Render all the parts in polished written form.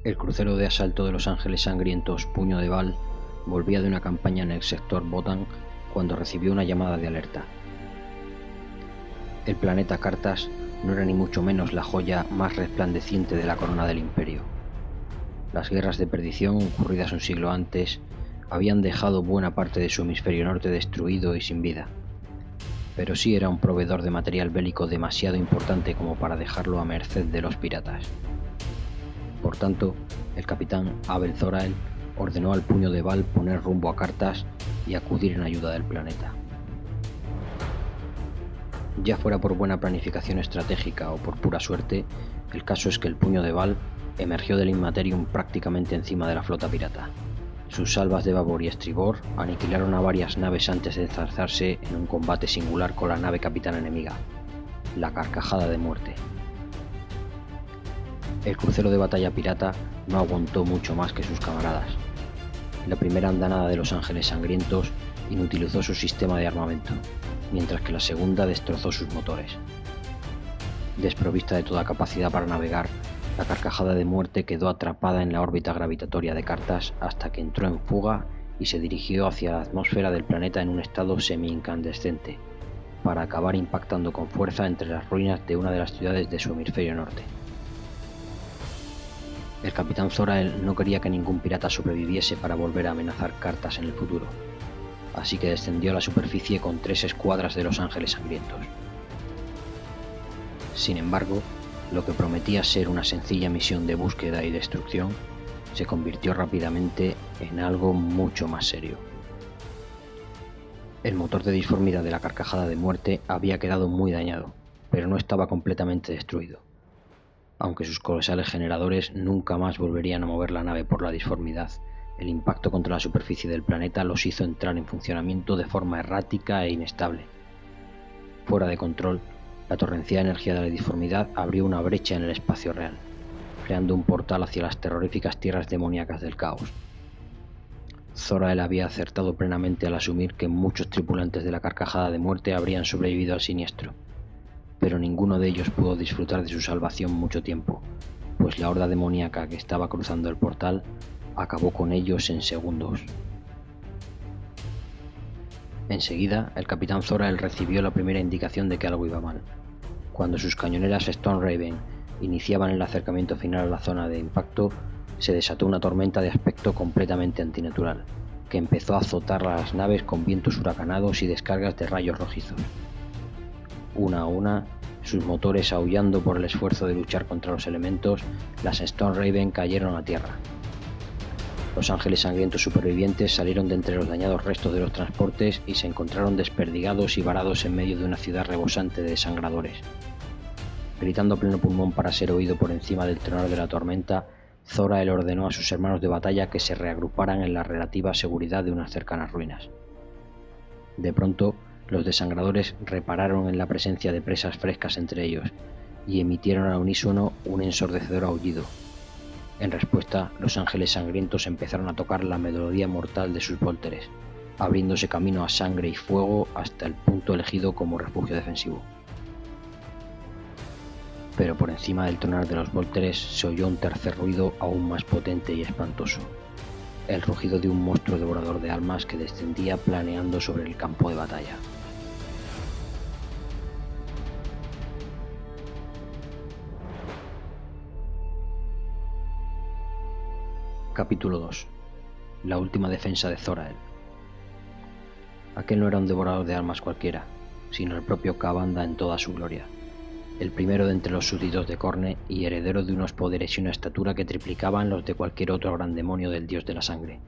El crucero de asalto de Los Ángeles Sangrientos Puño de Val volvía de una campaña en el sector Botan cuando recibió una llamada de alerta. El planeta Cartas no era ni mucho menos la joya más resplandeciente de la corona del Imperio. Las guerras de perdición, ocurridas un siglo antes, habían dejado buena parte de su hemisferio norte destruido y sin vida, pero sí era un proveedor de material bélico demasiado importante como para dejarlo a merced de los piratas. Por tanto, el capitán Abel Zorael ordenó al Puño de Val poner rumbo a Cartas y acudir en ayuda del planeta. Ya fuera por buena planificación estratégica o por pura suerte, el caso es que el Puño de Val emergió del Immaterium prácticamente encima de la flota pirata. Sus salvas de babor y estribor aniquilaron a varias naves antes de enzarzarse en un combate singular con la nave capitana enemiga, la Carcajada de Muerte. El crucero de batalla pirata no aguantó mucho más que sus camaradas. La primera andanada de Los Ángeles Sangrientos inutilizó su sistema de armamento, mientras que la segunda destrozó sus motores. Desprovista de toda capacidad para navegar, la Carcajada de Muerte quedó atrapada en la órbita gravitatoria de Cartas hasta que entró en fuga y se dirigió hacia la atmósfera del planeta en un estado semi-incandescente, para acabar impactando con fuerza entre las ruinas de una de las ciudades de su hemisferio norte. El capitán Zorael no quería que ningún pirata sobreviviese para volver a amenazar Cartas en el futuro, así que descendió a la superficie con 3 escuadras de Los Ángeles Sangrientos. Sin embargo, lo que prometía ser una sencilla misión de búsqueda y destrucción se convirtió rápidamente en algo mucho más serio. El motor de disformidad de la Carcajada de Muerte había quedado muy dañado, pero no estaba completamente destruido. Aunque sus colosales generadores nunca más volverían a mover la nave por la disformidad, el impacto contra la superficie del planeta los hizo entrar en funcionamiento de forma errática e inestable. Fuera de control, la torrencial energía de la disformidad abrió una brecha en el espacio real, creando un portal hacia las terroríficas tierras demoníacas del caos. Zorael había acertado plenamente al asumir que muchos tripulantes de la Carcajada de Muerte habrían sobrevivido al siniestro, pero ninguno de ellos pudo disfrutar de su salvación mucho tiempo, pues la horda demoníaca que estaba cruzando el portal acabó con ellos en segundos. Enseguida, el capitán Zorael recibió la primera indicación de que algo iba mal. Cuando sus cañoneras Stone Raven iniciaban el acercamiento final a la zona de impacto, se desató una tormenta de aspecto completamente antinatural, que empezó a azotar a las naves con vientos huracanados y descargas de rayos rojizos. Una a una, sus motores aullando por el esfuerzo de luchar contra los elementos, las Stone Raven cayeron a tierra. Los Ángeles Sangrientos supervivientes salieron de entre los dañados restos de los transportes y se encontraron desperdigados y varados en medio de una ciudad rebosante de desangradores. Gritando a pleno pulmón para ser oído por encima del tronar de la tormenta, Zorael ordenó a sus hermanos de batalla que se reagruparan en la relativa seguridad de unas cercanas ruinas. De pronto, los desangradores repararon en la presencia de presas frescas entre ellos y emitieron al unísono un ensordecedor aullido. En respuesta, los Ángeles Sangrientos empezaron a tocar la melodía mortal de sus vólteres, abriéndose camino a sangre y fuego hasta el punto elegido como refugio defensivo. Pero por encima del tronar de los vólteres se oyó un tercer ruido aún más potente y espantoso, el rugido de un monstruo devorador de almas que descendía planeando sobre el campo de batalla. Capítulo 2. La última defensa de Zorael. Aquel no era un devorador de almas cualquiera, sino el propio Ka'Bandha en toda su gloria, el primero de entre los súbditos de Khorne y heredero de unos poderes y una estatura que triplicaban los de cualquier otro gran demonio del dios de la sangre.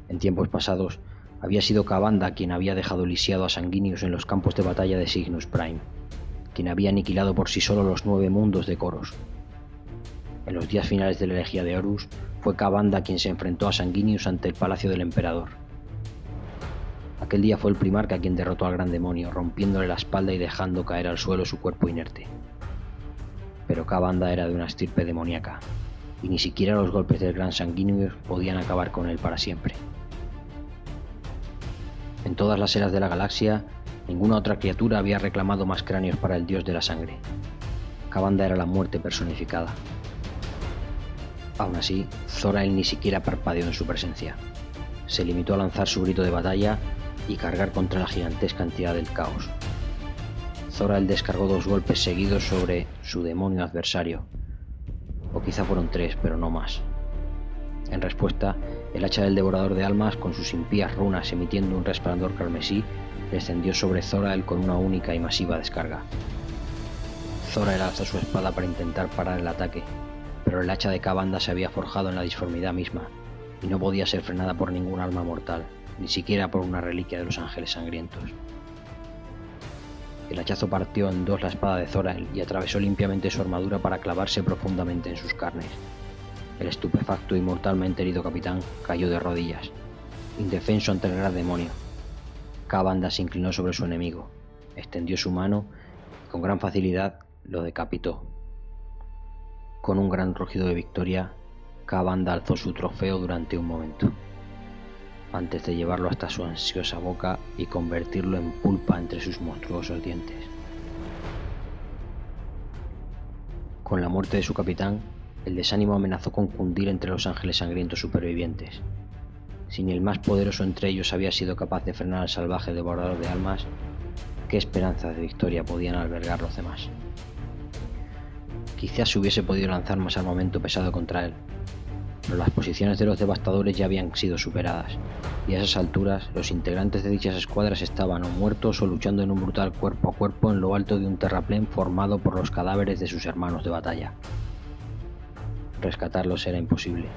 En tiempos pasados, había sido Ka'Bandha quien había dejado lisiado a Sanguinius en los campos de batalla de Cygnus Prime, quien había aniquilado por sí solo los 9 mundos de Koros. En los días finales de la elegía de Horus, fue Ka'Bandha quien se enfrentó a Sanguinius ante el palacio del emperador. Aquel día fue el primarca quien derrotó al gran demonio, rompiéndole la espalda y dejando caer al suelo su cuerpo inerte. Pero Ka'Bandha era de una estirpe demoníaca, y ni siquiera los golpes del gran Sanguinius podían acabar con él para siempre. En todas las eras de la galaxia, ninguna otra criatura había reclamado más cráneos para el dios de la sangre. Ka'Bandha era la muerte personificada. Aún así, Zorael ni siquiera parpadeó en su presencia. Se limitó a lanzar su grito de batalla y cargar contra la gigantesca entidad del caos. Zorael descargó 2 golpes seguidos sobre su demonio adversario, o quizá fueron 3, pero no más. En respuesta, el hacha del devorador de almas, con sus impías runas emitiendo un resplandor carmesí, descendió sobre Zorael con una única y masiva descarga. Zorael alzó su espada para intentar parar el ataque, pero el hacha de Ka'Bandha se había forjado en la disformidad misma, y no podía ser frenada por ningún alma mortal, ni siquiera por una reliquia de los ángeles sangrientos. El hachazo partió en 2 la espada de Zorael y atravesó limpiamente su armadura para clavarse profundamente en sus carnes. El estupefacto y mortalmente herido capitán cayó de rodillas, indefenso ante el gran demonio. Ka'Bandha se inclinó sobre su enemigo, extendió su mano y con gran facilidad lo decapitó. Con un gran rugido de victoria, Ka'Bandha alzó su trofeo durante un momento, antes de llevarlo hasta su ansiosa boca y convertirlo en pulpa entre sus monstruosos dientes. Con la muerte de su capitán, el desánimo amenazó con cundir entre los ángeles sangrientos supervivientes. Si ni el más poderoso entre ellos había sido capaz de frenar al salvaje devorador de almas, ¿qué esperanzas de victoria podían albergar los demás? Quizás se hubiese podido lanzar más armamento pesado contra él, pero las posiciones de los devastadores ya habían sido superadas, y a esas alturas los integrantes de dichas escuadras estaban o muertos o luchando en un brutal cuerpo a cuerpo en lo alto de un terraplén formado por los cadáveres de sus hermanos de batalla. Rescatarlos era imposible.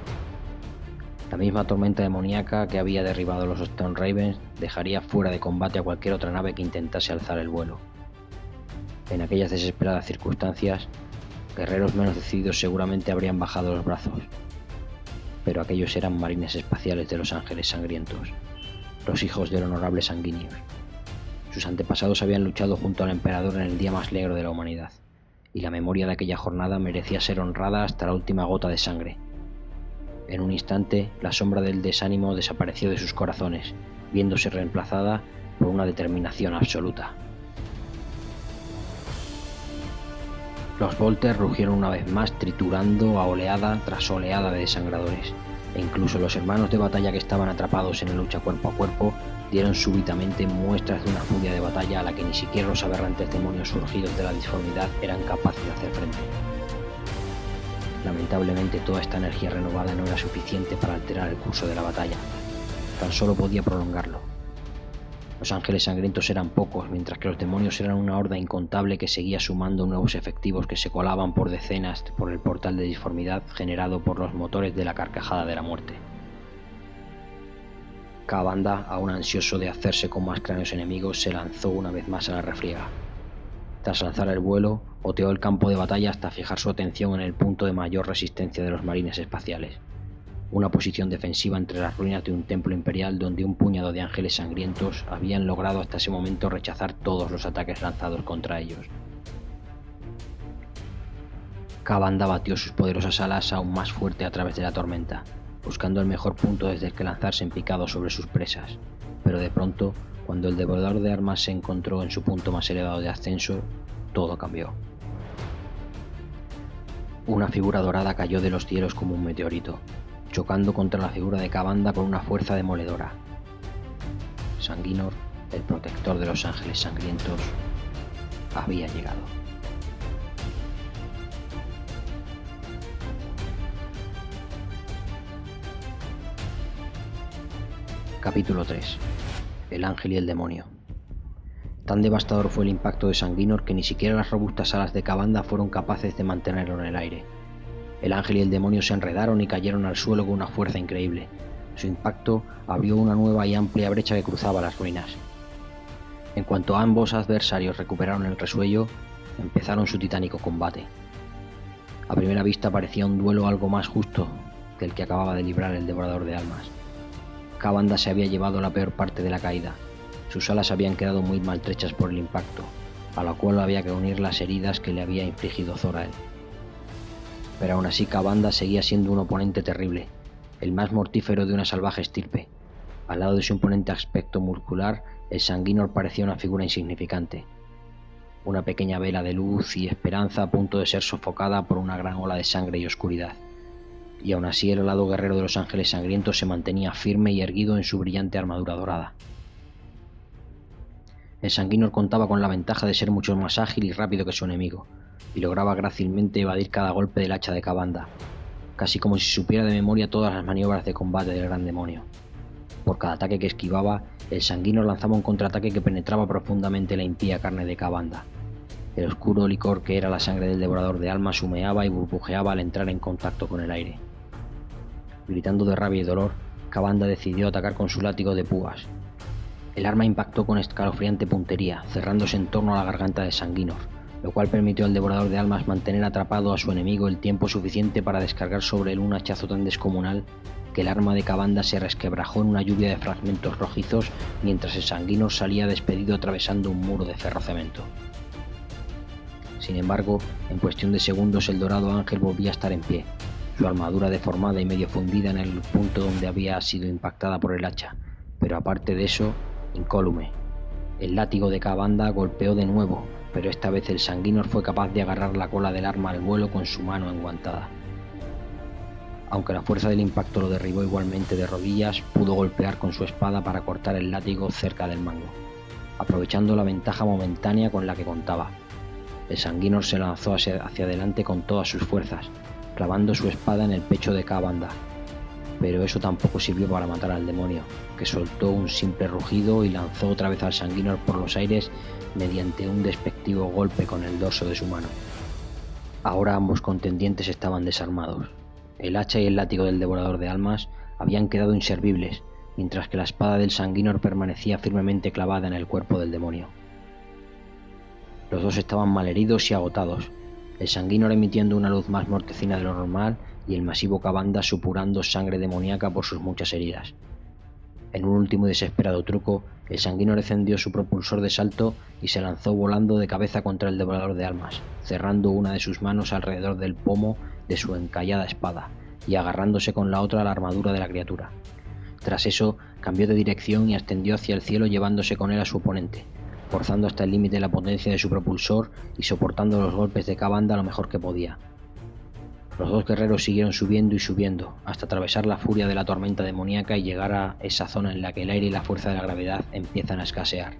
La misma tormenta demoníaca que había derribado a los Stone Ravens dejaría fuera de combate a cualquier otra nave que intentase alzar el vuelo. En aquellas desesperadas circunstancias, guerreros menos decididos seguramente habrían bajado los brazos, pero aquellos eran marines espaciales de los ángeles sangrientos, los hijos del honorable Sanguinius. Sus antepasados habían luchado junto al emperador en el día más negro de la humanidad, y la memoria de aquella jornada merecía ser honrada hasta la última gota de sangre. En un instante, la sombra del desánimo desapareció de sus corazones, viéndose reemplazada por una determinación absoluta. Los Volters rugieron una vez más, triturando a oleada tras oleada de desangradores, e incluso los hermanos de batalla que estaban atrapados en la lucha cuerpo a cuerpo dieron súbitamente muestras de una furia de batalla a la que ni siquiera los aberrantes demonios surgidos de la disformidad eran capaces de hacer frente. Lamentablemente, toda esta energía renovada no era suficiente para alterar el curso de la batalla, tan solo podía prolongarlo. Los ángeles sangrientos eran pocos, mientras que los demonios eran una horda incontable que seguía sumando nuevos efectivos que se colaban por decenas por el portal de disformidad generado por los motores de la carcajada de la muerte. Ka'Bandha, aún ansioso de hacerse con más cráneos enemigos, se lanzó una vez más a la refriega. Tras alzar el vuelo, oteó el campo de batalla hasta fijar su atención en el punto de mayor resistencia de los marines espaciales, una posición defensiva entre las ruinas de un templo imperial donde un puñado de ángeles sangrientos habían logrado hasta ese momento rechazar todos los ataques lanzados contra ellos. Ka'Bandha batió sus poderosas alas aún más fuerte a través de la tormenta, buscando el mejor punto desde el que lanzarse en picado sobre sus presas, pero de pronto, cuando el devorador de armas se encontró en su punto más elevado de ascenso, todo cambió. Una figura dorada cayó de los cielos como un meteorito, chocando contra la figura de Ka'Bandha con una fuerza demoledora. Sanguinor, el protector de los ángeles sangrientos, había llegado. Capítulo 3. El ángel y el demonio. Tan devastador fue el impacto de Sanguinor que ni siquiera las robustas alas de Ka'Bandha fueron capaces de mantenerlo en el aire. El ángel y el demonio se enredaron y cayeron al suelo con una fuerza increíble. Su impacto abrió una nueva y amplia brecha que cruzaba las ruinas. En cuanto ambos adversarios recuperaron el resuello, empezaron su titánico combate. A primera vista parecía un duelo algo más justo que el que acababa de librar el devorador de almas. Ka'Bandha se había llevado la peor parte de la caída. Sus alas habían quedado muy maltrechas por el impacto, a lo cual había que unir las heridas que le había infligido Zorael. Pero aún así Ka'Bandha seguía siendo un oponente terrible, el más mortífero de una salvaje estirpe. Al lado de su imponente aspecto muscular, el Sanguinor parecía una figura insignificante, una pequeña vela de luz y esperanza a punto de ser sofocada por una gran ola de sangre y oscuridad. y aún así el alado guerrero de los Ángeles Sangrientos se mantenía firme y erguido en su brillante armadura dorada. El Sanguinor contaba con la ventaja de ser mucho más ágil y rápido que su enemigo, y lograba grácilmente evadir cada golpe del hacha de Kavanda, casi como si supiera de memoria todas las maniobras de combate del gran demonio. Por cada ataque que esquivaba, el Sanguinor lanzaba un contraataque que penetraba profundamente la impía carne de Kavanda. El oscuro licor que era la sangre del devorador de almas humeaba y burbujeaba al entrar en contacto con el aire. Gritando de rabia y dolor, Kavanda decidió atacar con su látigo de púas. El arma impactó con escalofriante puntería, cerrándose en torno a la garganta de Sanguinor, lo cual permitió al devorador de almas mantener atrapado a su enemigo el tiempo suficiente para descargar sobre él un hachazo tan descomunal que el arma de Kavanda se resquebrajó en una lluvia de fragmentos rojizos mientras el Sanguinor salía despedido atravesando un muro de ferrocemento. Sin embargo, en cuestión de segundos el dorado ángel volvía a estar en pie, su armadura deformada y medio fundida en el punto donde había sido impactada por el hacha, pero aparte de eso, incólume. El látigo de Kavanda golpeó de nuevo, pero esta vez el Sanguinor fue capaz de agarrar la cola del arma al vuelo con su mano enguantada. Aunque la fuerza del impacto lo derribó igualmente de rodillas, pudo golpear con su espada para cortar el látigo cerca del mango, aprovechando la ventaja momentánea con la que contaba. El Sanguinor se lanzó hacia adelante con todas sus fuerzas, clavando su espada en el pecho de Kavanda, pero eso tampoco sirvió para matar al demonio, que soltó un simple rugido y lanzó otra vez al Sanguinor por los aires mediante un despectivo golpe con el dorso de su mano. Ahora ambos contendientes estaban desarmados. El hacha y el látigo del devorador de almas habían quedado inservibles, mientras que la espada del Sanguinor permanecía firmemente clavada en el cuerpo del demonio. Los dos estaban malheridos y agotados, el Sanguinor emitiendo una luz más mortecina de lo normal y el masivo Kavanda supurando sangre demoníaca por sus muchas heridas. En un último y desesperado truco, el Sanguinor encendió su propulsor de salto y se lanzó volando de cabeza contra el devorador de almas, cerrando una de sus manos alrededor del pomo de su encallada espada y agarrándose con la otra a la armadura de la criatura. Tras eso, cambió de dirección y ascendió hacia el cielo llevándose con él a su oponente, forzando hasta el límite la potencia de su propulsor y soportando los golpes de Kavanda lo mejor que podía. Los dos guerreros siguieron subiendo y subiendo, hasta atravesar la furia de la tormenta demoníaca y llegar a esa zona en la que el aire y la fuerza de la gravedad empiezan a escasear.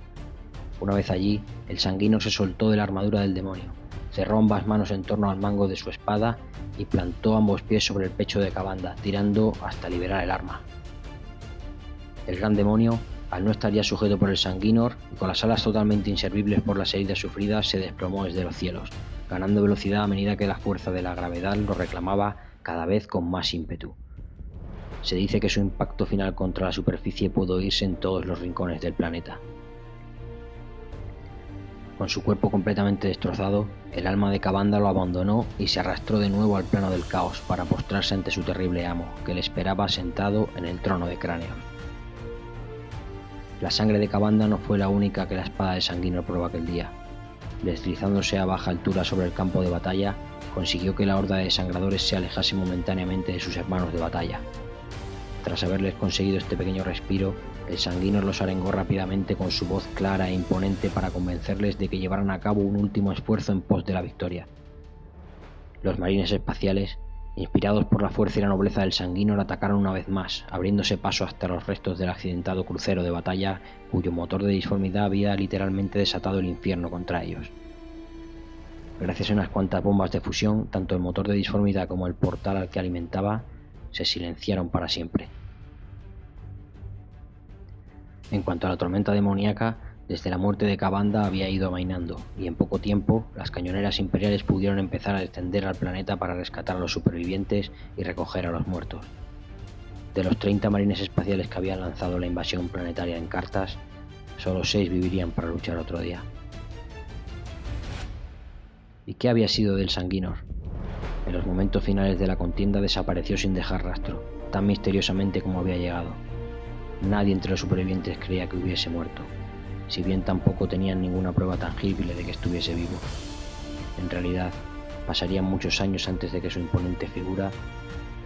Una vez allí, el Sanguinor se soltó de la armadura del demonio, cerró ambas manos en torno al mango de su espada y plantó ambos pies sobre el pecho de Kavanda, tirando hasta liberar el arma. El gran demonio, al no estar ya sujeto por el Sanguinor y con las alas totalmente inservibles por las heridas sufridas, se desplomó desde los cielos, ganando velocidad a medida que la fuerza de la gravedad lo reclamaba cada vez con más ímpetu. Se dice que su impacto final contra la superficie pudo oírse en todos los rincones del planeta. Con su cuerpo completamente destrozado, el alma de Kavanda lo abandonó y se arrastró de nuevo al plano del caos para postrarse ante su terrible amo, que le esperaba sentado en el trono de cráneos. La sangre de Kavanda no fue la única que la espada de Sanguinor probó aquel día. Deslizándose a baja altura sobre el campo de batalla, consiguió que la horda de desangradores se alejase momentáneamente de sus hermanos de batalla. Tras haberles conseguido este pequeño respiro, el Sanguinor los arengó rápidamente con su voz clara e imponente para convencerles de que llevaran a cabo un último esfuerzo en pos de la victoria. Los marines espaciales, inspirados por la fuerza y la nobleza del Sanguinor, atacaron una vez más, abriéndose paso hasta los restos del accidentado crucero de batalla cuyo motor de disformidad había literalmente desatado el infierno contra ellos. Gracias a unas cuantas bombas de fusión, tanto el motor de disformidad como el portal al que alimentaba se silenciaron para siempre. En cuanto a la tormenta demoníaca, desde la muerte de Kavanda había ido amainando, y en poco tiempo las cañoneras imperiales pudieron empezar a descender al planeta para rescatar a los supervivientes y recoger a los muertos. De los 30 marines espaciales que habían lanzado la invasión planetaria en cartas, solo 6 vivirían para luchar otro día. ¿Y qué había sido del Sanguinor? En los momentos finales de la contienda desapareció sin dejar rastro, tan misteriosamente como había llegado. Nadie entre los supervivientes creía que hubiese muerto, si bien tampoco tenían ninguna prueba tangible de que estuviese vivo. En realidad, pasarían muchos años antes de que su imponente figura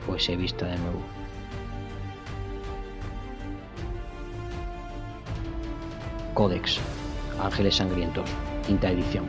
fuese vista de nuevo. Codex, Ángeles Sangrientos, quinta edición.